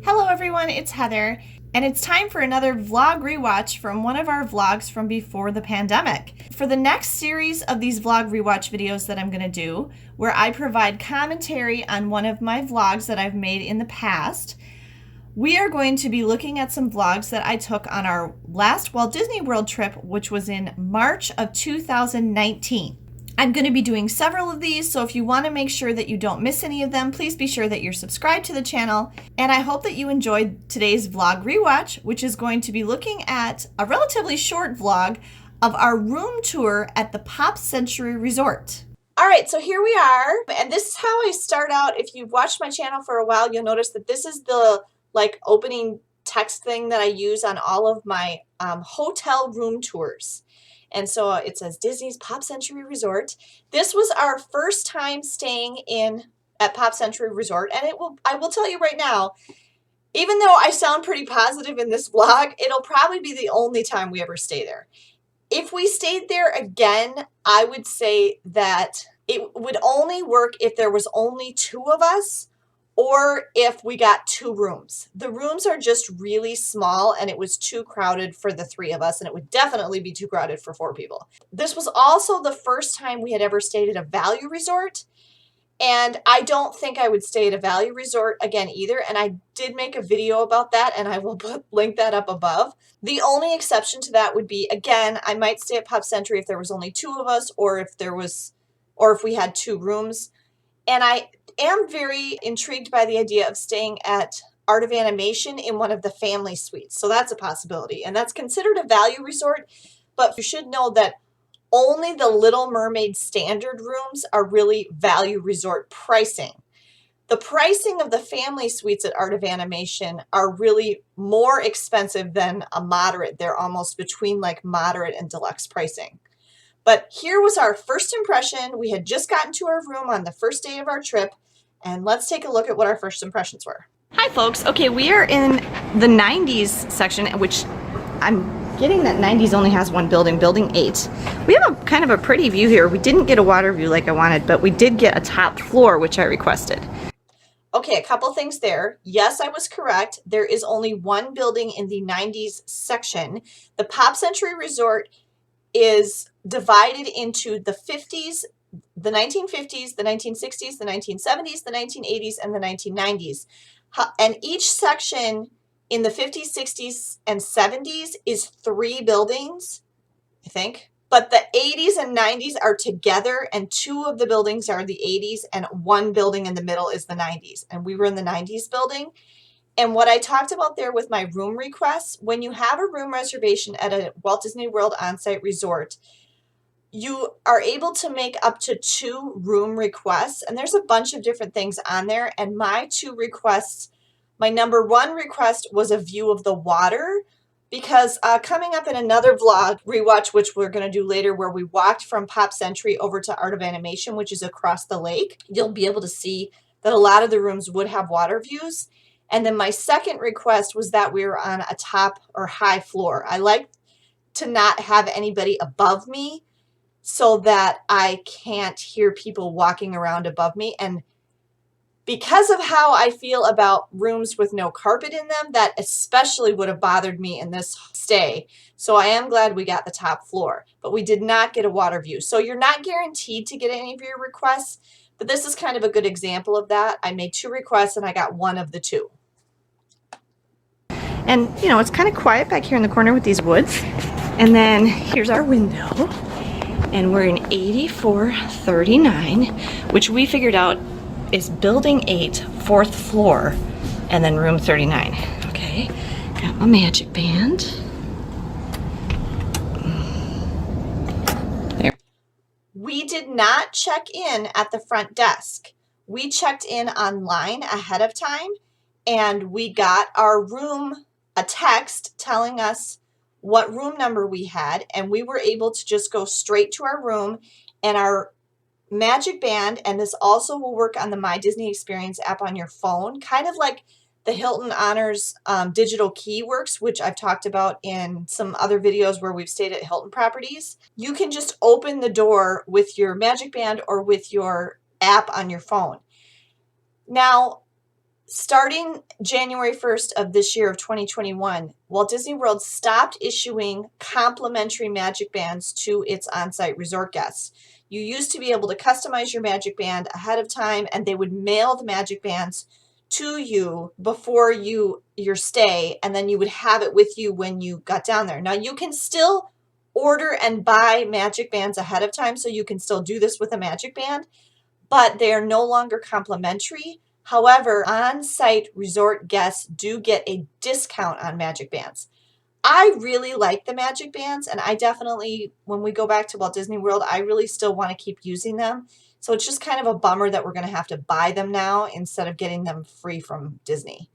Hello everyone, it's Heather, and it's time for another vlog rewatch from one of our vlogs from before the pandemic. For the next series of these vlog rewatch videos that I'm going to do, where I provide commentary on one of my vlogs that I've made in the past, we are going to be looking at some vlogs that I took on our last Walt Disney World trip, which was in March of 2019. I'm going to be doing several of these, so if you want to make sure that you don't miss any of them, please be sure that you're subscribed to the channel. And I hope that you enjoyed today's vlog rewatch, which is going to be looking at a relatively short vlog of our room tour at the Pop Century Resort. All right, so here we are, and this is how I start out. If you've watched my channel for a while, you'll notice that this is the opening text thing that I use on all of my hotel room tours. And so it says Disney's Pop Century Resort. This was our first time staying at Pop Century Resort. And I will tell you right now, even though I sound pretty positive in this vlog, it'll probably be the only time we ever stay there. If we stayed there again, I would say that it would only work if there was only two of us, or if we got two rooms. The rooms are just really small and it was too crowded for the three of us, and it would definitely be too crowded for four people. This was also the first time we had ever stayed at a value resort, and I don't think I would stay at a value resort again either, and I did make a video about that, and I will link that up above. The only exception to that would be, again, I might stay at Pop Century if there was only two of us, or if we had two rooms. And I am very intrigued by the idea of staying at Art of Animation in one of the family suites. So that's a possibility. And that's considered a value resort, but you should know that only the Little Mermaid standard rooms are really value resort pricing. The pricing of the family suites at Art of Animation are really more expensive than a moderate. They're almost between like moderate and deluxe pricing. But here was our first impression. We had just gotten to our room on the first day of our trip, and let's take a look at what our first impressions were. Hi folks, okay, we are in the 90s section, which I'm getting that 90s only has one building, building 8. We have a kind of a pretty view here. We didn't get a water view like I wanted, but we did get a top floor, which I requested. Okay, a couple things there. Yes, I was correct. There is only one building in the 90s section. The Pop Century Resort is divided into the 50s, the 1950s, the 1960s, the 1970s, the 1980s, and the 1990s. And each section in the 50s, 60s, and 70s is 3 buildings, I think. But the 80s and 90s are together, and 2 of the buildings are the 80s, and 1 building in the middle is the 90s. And we were in the 90s building. And what I talked about there with my room requests, when you have a room reservation at a Walt Disney World on-site resort, you are able to make up to 2 room requests. And there's a bunch of different things on there. And my 2 requests, my number 1 request was a view of the water, because coming up in another vlog, Rewatch, which we're going to do later, where we walked from Pop Century over to Art of Animation, which is across the lake, you'll be able to see that a lot of the rooms would have water views. And then my second request was that we were on a top or high floor. I like to not have anybody above me so that I can't hear people walking around above me. And because of how I feel about rooms with no carpet in them, that especially would have bothered me in this stay. So I am glad we got the top floor, but we did not get a water view. So you're not guaranteed to get any of your requests, but this is kind of a good example of that. I made 2 requests and I got 1 of the 2. And, you know, it's kind of quiet back here in the corner with these woods. And then here's our window. And we're in 8439, which we figured out is building 8, 4th floor, and then room 39. Okay, got my magic band. There. We did not check in at the front desk. We checked in online ahead of time, and we got our room a text telling us what room number we had, and we were able to just go straight to our room. And our magic band, and this also will work on the My Disney Experience app on your phone, kind of like the Hilton Honors digital key works, which I've talked about in some other videos where we've stayed at Hilton properties. You can just open the door with your magic band or with your app on your phone. Now, Starting January 1st of this year of 2021, Walt Disney World stopped issuing complimentary magic bands to its on-site resort guests. You used to be able to customize your magic band ahead of time, and they would mail the magic bands to you before your stay, and then you would have it with you when you got down there. Now, you can still order and buy magic bands ahead of time, so you can still do this with a magic band, but they are no longer complimentary. However, on-site resort guests do get a discount on magic bands. I really like the magic bands, and I definitely, when we go back to Walt Disney World, I really still want to keep using them. So it's just kind of a bummer that we're going to have to buy them now instead of getting them free from Disney.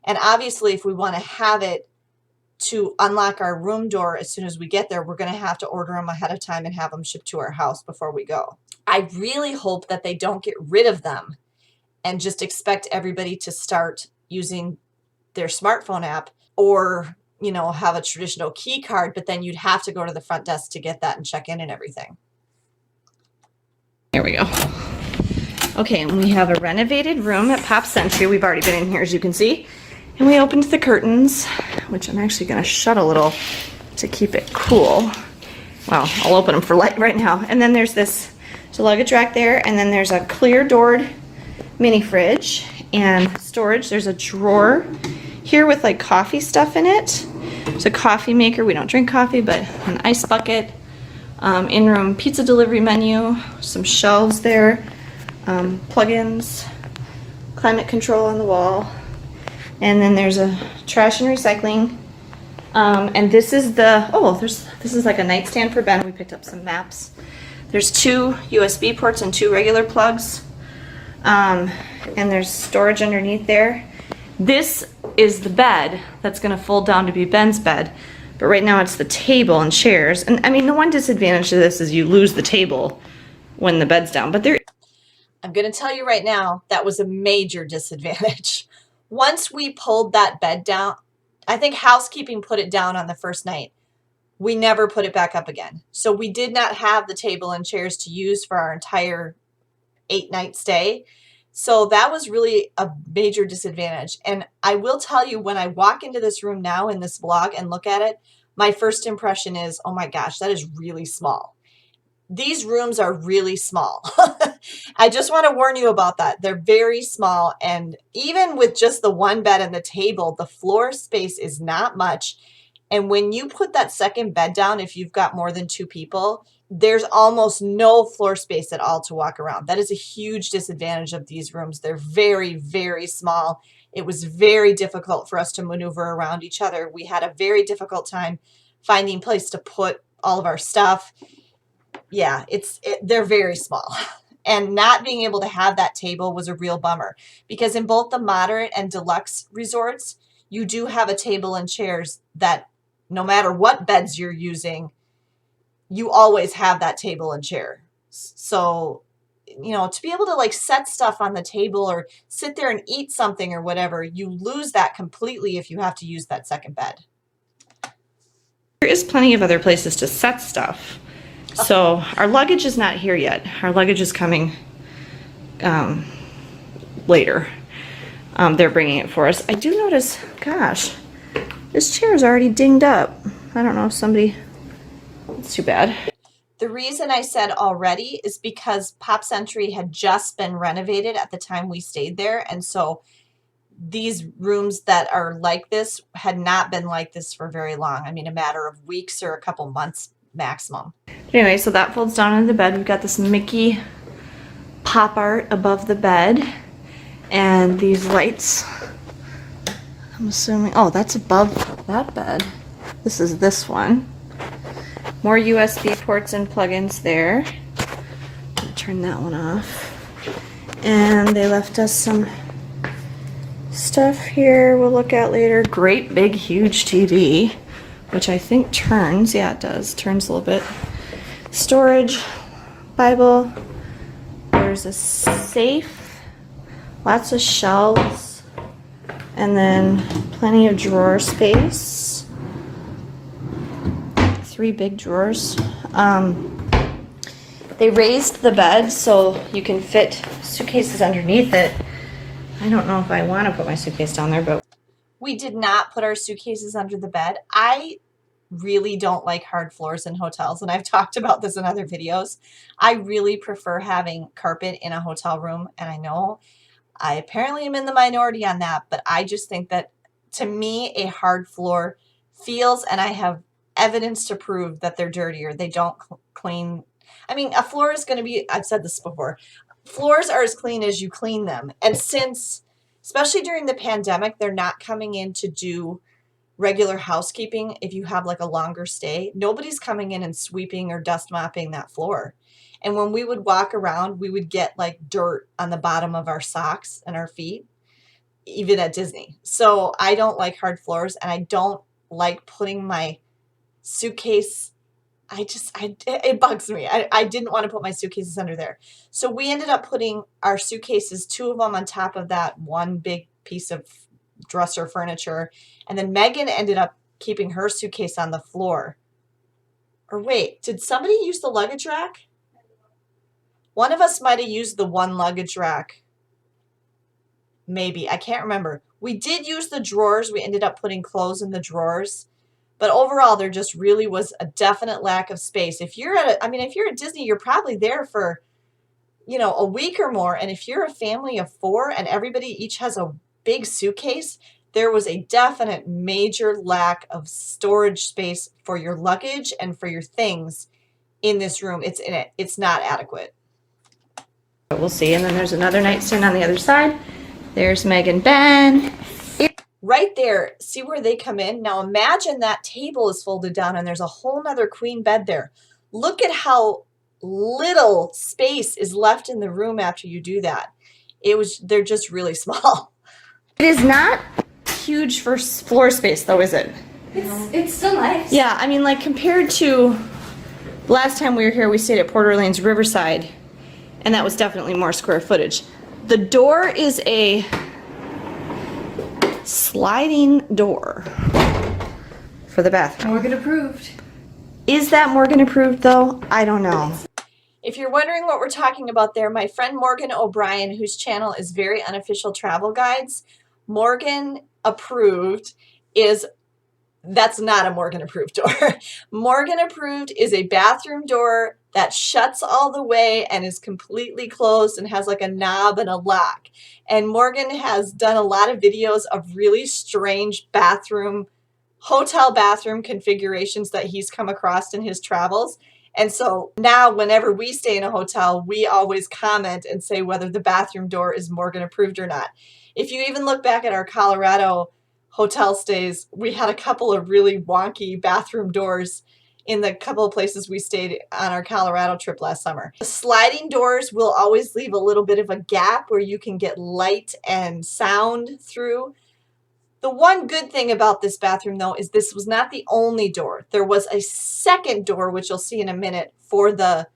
And obviously, if we want to have it to unlock our room door as soon as we get there, we're going to have to order them ahead of time and have them shipped to our house before we go. I really hope that they don't get rid of them and just expect everybody to start using their smartphone app, or, you know, have a traditional key card, but then you'd have to go to the front desk to get that and check in and everything. There we go. Okay, and we have a renovated room at Pop Century. We've already been in here, as you can see. And we opened the curtains, which I'm actually going to shut a little to keep it cool. Well, I'll open them for light right now. And then there's this luggage rack there, and then there's a clear doored mini fridge and storage. There's a drawer here with like coffee stuff in it. It's a coffee maker. We don't drink coffee, but an ice bucket, in-room pizza delivery menu, some shelves there, plugins, climate control on the wall, and then there's a trash and recycling. And this is this is like a nightstand for Ben. We picked up some maps. There's 2 USB ports and 2 regular plugs. And there's storage underneath there. This is the bed that's going to fold down to be Ben's bed, but right now it's the table and chairs. And I mean, the one disadvantage to this is you lose the table when the bed's down, but I'm going to tell you right now, that was a major disadvantage. Once we pulled that bed down, I think housekeeping put it down on the first night. We never put it back up again. So we did not have the table and chairs to use for our entire 8-night stay. So that was really a major disadvantage. And I will tell you, when I walk into this room now in this vlog and look at it, my first impression is, oh my gosh, that is really small. These rooms are really small. I just want to warn you about that. They're very small. And even with just the one bed and the table, the floor space is not much. And when you put that second bed down, if you've got more than 2 people, there's almost no floor space at all to walk around. That is a huge disadvantage of these rooms. They're very, very small. It was very difficult for us to maneuver around each other. We had a very difficult time finding place to put all of our stuff. Yeah, they're very small. And not being able to have that table was a real bummer, because in both the moderate and deluxe resorts, you do have a table and chairs that no matter what beds you're using, you always have that table and chair. So, you know, to be able to like set stuff on the table or sit there and eat something or whatever, you lose that completely if you have to use that second bed. There is plenty of other places to set stuff. So our luggage is not here yet. Our luggage is coming later. They're bringing it for us. I do notice, gosh, this chair is already dinged up. I don't know if somebody... It's too bad. The reason I said already is because Pop Century had just been renovated at the time we stayed there. And so these rooms that are like this had not been like this for very long. I mean, a matter of weeks or a couple months maximum. Anyway, so that folds down into the bed. We've got this Mickey pop art above the bed. And these lights, I'm assuming, oh, that's above that bed. This is this one. More USB ports and plugins there. Turn that one off. And they left us some stuff here we'll look at later. Great big huge TV, which I think turns. Yeah, it does. Turns a little bit. Storage, Bible. There's a safe, lots of shelves, and then plenty of drawer space. 3 big drawers. They raised the bed so you can fit suitcases underneath it. I don't know if I want to put my suitcase down there, but we did not put our suitcases under the bed. I really don't like hard floors in hotels, and I've talked about this in other videos. I really prefer having carpet in a hotel room, and I know I apparently am in the minority on that, but I just think that, to me, a hard floor feels, and I have evidence to prove that they're dirtier. They don't clean. I mean, a floor is going to be, I've said this before, floors are as clean as you clean them. And since, especially during the pandemic, they're not coming in to do regular housekeeping. If you have like a longer stay, nobody's coming in and sweeping or dust mopping that floor. And when we would walk around, we would get like dirt on the bottom of our socks and our feet, even at Disney. So I don't like hard floors, and I don't like putting my suitcase. It bugs me. I didn't want to put my suitcases under there. So we ended up putting our suitcases, 2 of them on top of that one big piece of dresser furniture. And then Megan ended up keeping her suitcase on the floor. Or wait, did somebody use the luggage rack? One of us might have used the one luggage rack. Maybe. I can't remember. We did use the drawers. We ended up putting clothes in the drawers. But overall, there just really was a definite lack of space. If you're if you're at Disney, you're probably there for, a week or more. And if you're a family of 4 and everybody each has a big suitcase, there was a definite major lack of storage space for your luggage and for your things in this room. It's not adequate. But we'll see. And then there's another nightstand on the other side. There's Meg and Ben. Right there, see where they come in? Now imagine that table is folded down and there's a whole nother queen bed there. Look at how little space is left in the room after you do that. They're just really small. It is not huge for floor space though, is it? It's still nice. Yeah, I mean, like compared to last time we were here, we stayed at Port Orleans Riverside, and that was definitely more square footage. The door is a sliding door for the bathroom. Morgan approved. Is that Morgan approved though? I don't know. If you're wondering what we're talking about there, my friend Morgan O'Brien, whose channel is Very Unofficial Travel Guides, Morgan approved that's not a Morgan approved door. Morgan approved is a bathroom door that shuts all the way and is completely closed and has like a knob and a lock. And Morgan has done a lot of videos of really strange hotel bathroom configurations that he's come across in his travels. And so now whenever we stay in a hotel, we always comment and say whether the bathroom door is Morgan approved or not. If you even look back at our Colorado hotel stays, we had a couple of really wonky bathroom doors in the couple of places we stayed on our Colorado trip last summer. The sliding doors will always leave a little bit of a gap where you can get light and sound through. The one good thing about this bathroom, though, is this was not the only door. There was a second door, which you'll see in a minute, for the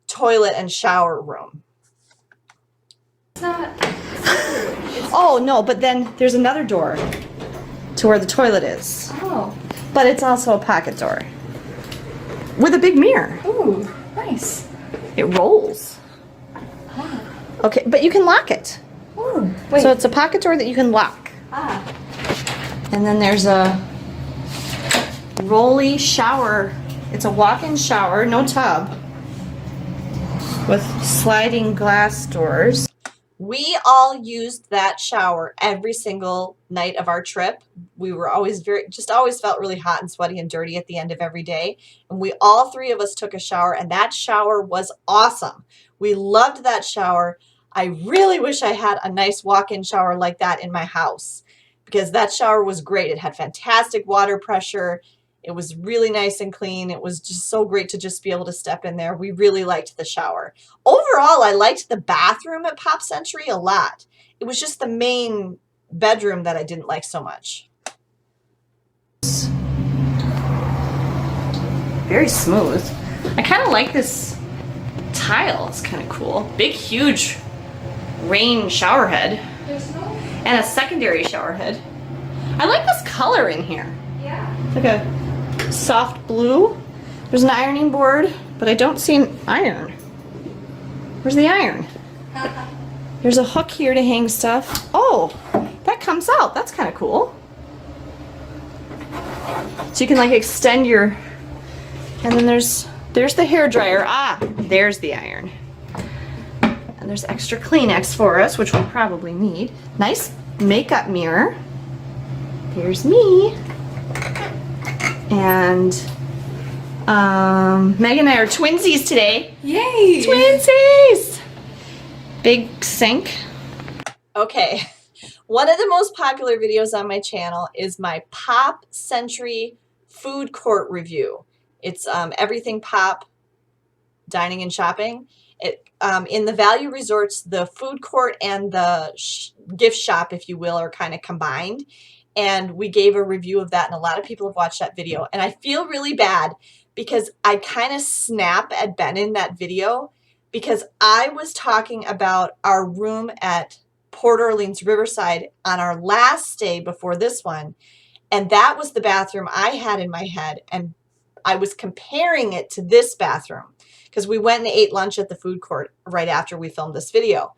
toilet and shower room. It's not. Oh, no, but then there's another door to where the toilet is. Oh. But it's also a pocket door with a big mirror. Ooh, nice. It rolls. Ah. Okay, but you can lock it. Ooh, wait. So it's a pocket door that you can lock. Ah. And then there's a rolly shower. It's a walk-in shower, no tub, with sliding glass doors. We all used that shower every single night of our trip. We were always always felt really hot and sweaty and dirty at the end of every day. And all 3 of us took a shower, and that shower was awesome. We loved that shower. I really wish I had a nice walk-in shower like that in my house, because that shower was great. It had fantastic water pressure. It was really nice and clean. It was just so great to just be able to step in there. We really liked the shower. Overall, I liked the bathroom at Pop Century a lot. It was just the main bedroom that I didn't like so much. Very smooth. I kind of like this tile. It's kind of cool. Big, huge rain shower head. And a secondary shower head. I like this color in here. Yeah. It's like a soft blue. There's an ironing board, but I don't see an iron. Where's the iron? There's a hook here to hang stuff. Oh, that comes out. That's kind of cool. So you can like extend your, and then there's the hair dryer. Ah, there's the iron. And there's extra Kleenex for us, which we'll probably need. Nice makeup mirror. Here's me. And Meg and I are twinsies today. Yay! Twinsies! Big sink. Okay, one of the most popular videos on my channel is my Pop Century food court review. It's everything Pop, dining and shopping. In the value resorts, the food court and the gift shop, if you will, are kind of combined. And we gave a review of that, and a lot of people have watched that video. And I feel really bad because I kind of snap at Ben in that video because I was talking about our room at Port Orleans Riverside on our last stay before this one. And that was the bathroom I had in my head. And I was comparing it to this bathroom because we went and ate lunch at the food court right after we filmed this video.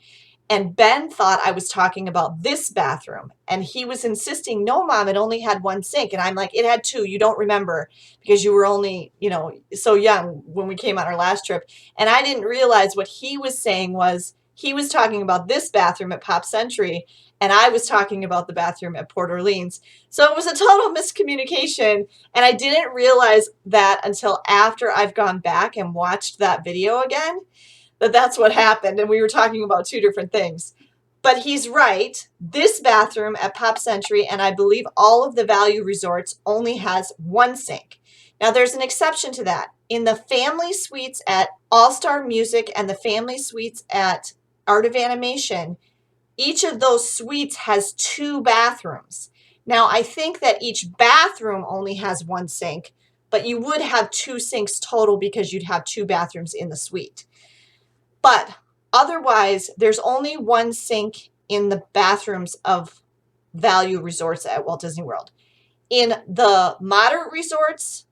And Ben thought I was talking about this bathroom. And he was insisting, no, Mom, it only had one sink. And I'm like, it had two. You don't remember because you were only, you know, so young when we came on our last trip. And I didn't realize what he was saying was he was talking about this bathroom at Pop Century. And I was talking about the bathroom at Port Orleans. So it was a total miscommunication. And I didn't realize that until after I've gone back and watched that video again. That's what happened, and we were talking about two different things. But he's right. This bathroom at Pop Century, and I believe all of the value resorts, only has one sink. Now, there's an exception to that. In the family suites at All Star Music and the family suites at Art of Animation, each of those suites has two bathrooms. Now, I think that each bathroom only has one sink, but you would have two sinks total because you'd have two bathrooms in the suite. But otherwise, there's only one sink in the bathrooms of value resorts at Walt Disney World. In the moderate resorts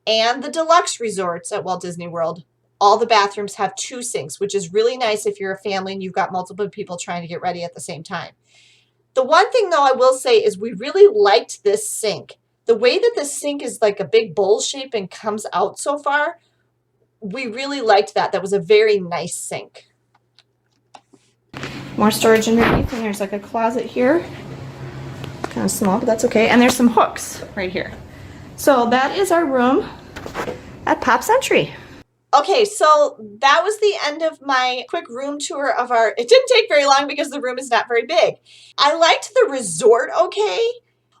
and the deluxe resorts at Walt Disney World, all the bathrooms have two sinks, which is really nice if you're a family and you've got multiple people trying to get ready at the same time. The one thing, though, I will say is we really liked this sink. The way that the sink is like a big bowl shape and comes out so far, we really liked that. That was a very nice sink. More storage underneath, and there's like a closet here. Kind of small, but that's okay. And there's some hooks right here. So that is our room at Pop Century. Okay, so that was the end of my quick room tour of our, it didn't take very long because the room is not very big. I liked the resort okay.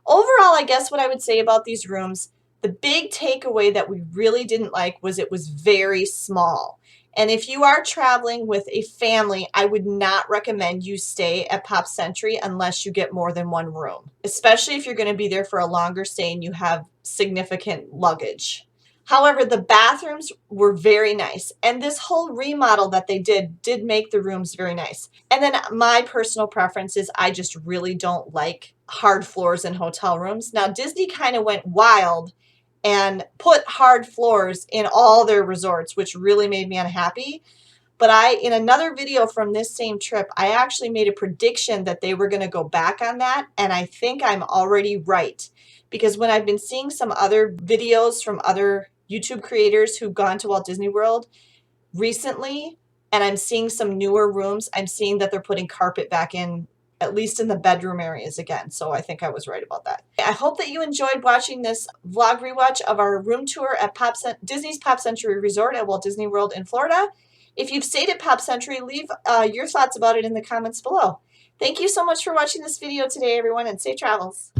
Overall, I guess what I would say about these rooms, the big takeaway that we really didn't like was it was very small. And if you are traveling with a family, I would not recommend you stay at Pop Century unless you get more than one room, especially if you're going to be there for a longer stay and you have significant luggage. However, the bathrooms were very nice. And this whole remodel that they did make the rooms very nice. And then my personal preference is I just really don't like hard floors in hotel rooms. Now, Disney kind of went wild and put hard floors in all their resorts, which really made me unhappy. But in another video from this same trip, I actually made a prediction that they were going to go back on that. And I think I'm already right. Because when I've been seeing some other videos from other YouTube creators who've gone to Walt Disney World recently, and I'm seeing some newer rooms, I'm seeing that they're putting carpet back in, at least in the bedroom areas again. So I think I was right about that. I hope that you enjoyed watching this vlog rewatch of our room tour at Disney's Pop Century Resort at Walt Disney World in Florida. If you've stayed at Pop Century, leave your thoughts about it in the comments below. Thank you so much for watching this video today, everyone, and safe travels.